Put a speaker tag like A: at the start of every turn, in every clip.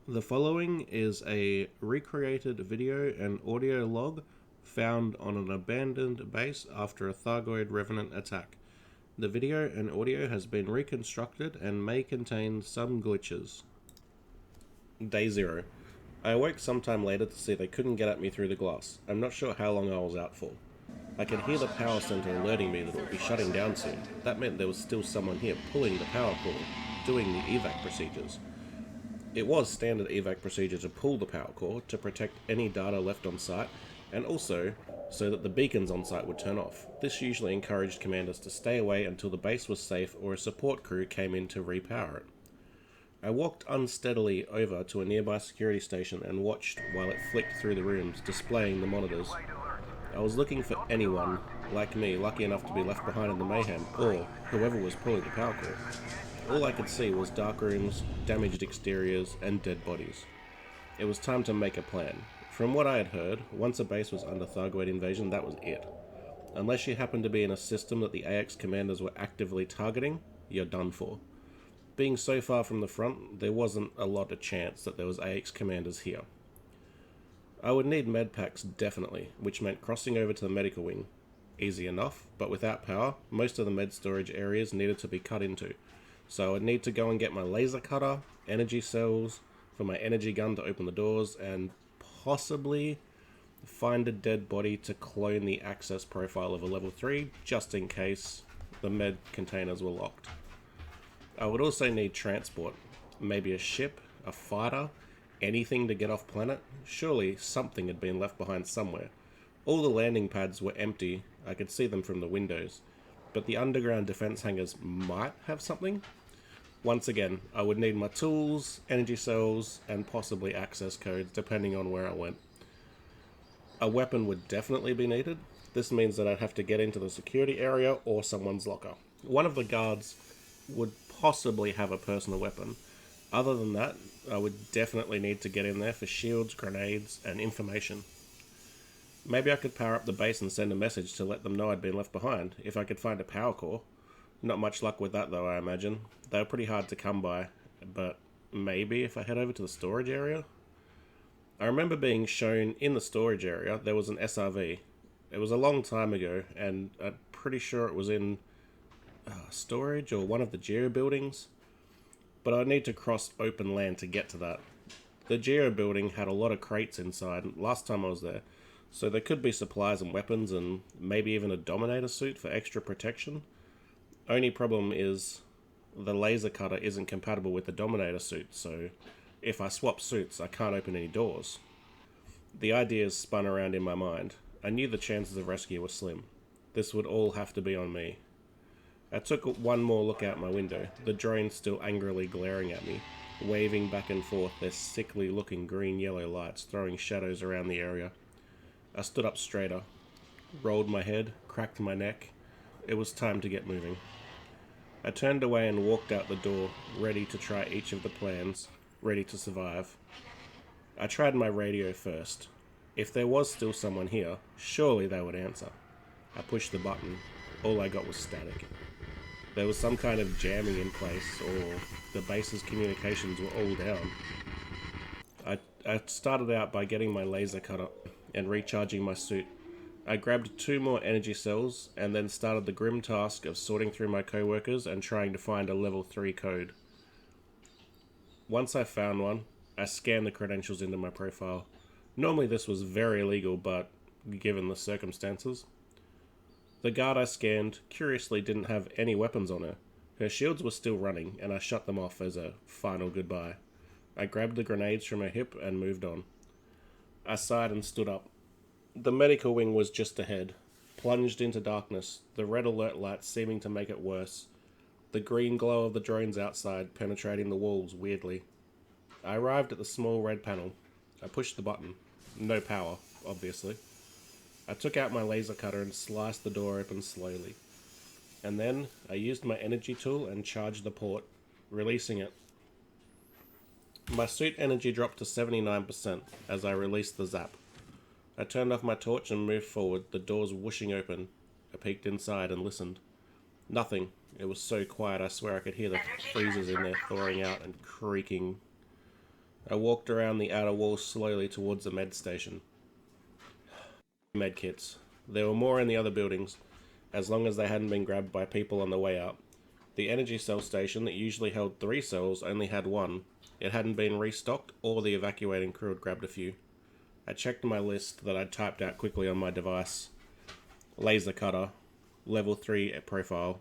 A: The following is a recreated video and audio log found on an abandoned base after a Thargoid revenant attack. The video and audio has been reconstructed and may contain some glitches. Day 0. I awoke sometime later to see they couldn't get at me through the glass. I'm not sure how long I was out for. I could hear the power center alerting me that it would be shutting down soon. That meant there was still someone here pulling the power cord, doing the evac procedures. It was standard evac procedure to pull the power cord to protect any data left on site, and also so that the beacons on site would turn off. This usually encouraged commanders to stay away until the base was safe or a support crew came in to repower it. I walked unsteadily over to a nearby security station and watched while it flicked through the rooms, displaying the monitors. I was looking for anyone, like me, lucky enough to be left behind in the mayhem, or whoever was pulling the power cord. All I could see was dark rooms, damaged exteriors, and dead bodies. It was time to make a plan. From what I had heard, once a base was under Thargoid invasion, that was it. Unless you happened to be in a system that the AX commanders were actively targeting, you're done for. Being so far from the front, there wasn't a lot of chance that there was AX commanders here. I would need medpacks definitely, which meant crossing over to the medical wing. Easy enough, but without power, most of the med storage areas needed to be cut into. So I'd need to go and get my laser cutter, energy cells for my energy gun to open the doors, and possibly find a dead body to clone the access profile of a level 3, just in case the med containers were locked. I would also need transport, maybe a ship, a fighter, anything to get off planet. Surely something had been left behind somewhere. All the landing pads were empty, I could see them from the windows, but the underground defense hangars might have something. Once again, I would need my tools, energy cells, and possibly access codes, depending on where I went. A weapon would definitely be needed. This means that I'd have to get into the security area or someone's locker. One of the guards would possibly have a personal weapon. Other than that, I would definitely need to get in there for shields, grenades, and information. Maybe I could power up the base and send a message to let them know I'd been left behind, if I could find a power core. Not much luck with that though, I imagine. They were pretty hard to come by, but maybe if I head over to the storage area? I remember being shown in the storage area there was an SRV. It was a long time ago, and I'm pretty sure it was in storage or one of the Geo buildings, but I'd need to cross open land to get to that. The Geo building had a lot of crates inside last time I was there, so there could be supplies and weapons and maybe even a Dominator suit for extra protection. Only problem is the laser cutter isn't compatible with the Dominator suit, so if I swap suits I can't open any doors. The ideas spun around in my mind. I knew the chances of rescue were slim. This would all have to be on me. I took one more look out my window, the drones still angrily glaring at me, waving back and forth their sickly looking green-yellow lights throwing shadows around the area. I stood up straighter, rolled my head, cracked my neck. It was time to get moving. I turned away and walked out the door, ready to try each of the plans, ready to survive. I tried my radio first. If there was still someone here, surely they would answer. I pushed the button. All I got was static. There was some kind of jamming in place, or the base's communications were all down. I started out by getting my laser cutter and recharging my suit. I grabbed 2 more energy cells and then started the grim task of sorting through my co-workers and trying to find a level 3 code. Once I found one, I scanned the credentials into my profile. Normally this was very illegal, but given the circumstances. The guard I scanned curiously didn't have any weapons on her. Her shields were still running, and I shut them off as a final goodbye. I grabbed the grenades from her hip and moved on. I sighed and stood up. The medical wing was just ahead, plunged into darkness, the red alert lights seeming to make it worse, the green glow of the drones outside penetrating the walls weirdly. I arrived at the small red panel. I pushed the button. No power, obviously. I took out my laser cutter and sliced the door open slowly. And then I used my energy tool and charged the port, releasing it. My suit energy dropped to 79% as I released the zap. I turned off my torch and moved forward, the doors whooshing open. I peeked inside and listened. Nothing. It was so quiet I swear I could hear the freezers in there thawing out and creaking. I walked around the outer wall slowly towards the med station. Med kits. There were more in the other buildings, as long as they hadn't been grabbed by people on the way out. The energy cell station that usually held 3 cells only had 1. It hadn't been restocked, or the evacuating crew had grabbed a few. I checked my list that I'd typed out quickly on my device. Laser cutter, level 3 profile,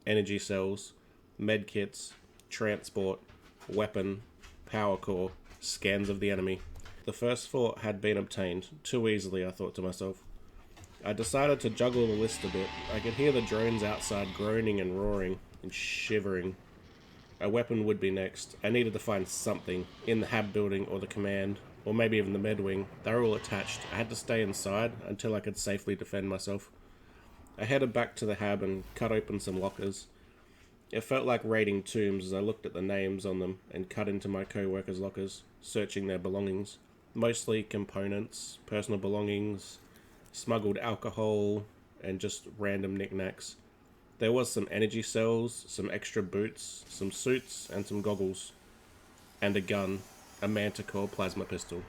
A: energy cells, med kits, transport, weapon, power core, scans of the enemy. The first 4 had been obtained, too easily, I thought to myself. I decided to juggle the list a bit. I could hear the drones outside groaning and roaring and shivering. A weapon would be next. I needed to find something in the hab building or the command, or maybe even the med wing. They were all attached. I had to stay inside until I could safely defend myself. I headed back to the hab and cut open some lockers. It felt like raiding tombs as I looked at the names on them and cut into my co-workers' lockers, searching their belongings. Mostly components, personal belongings, smuggled alcohol, and just random knickknacks. There was some energy cells, some extra boots, some suits, and some goggles. And a gun, a manticore plasma pistol.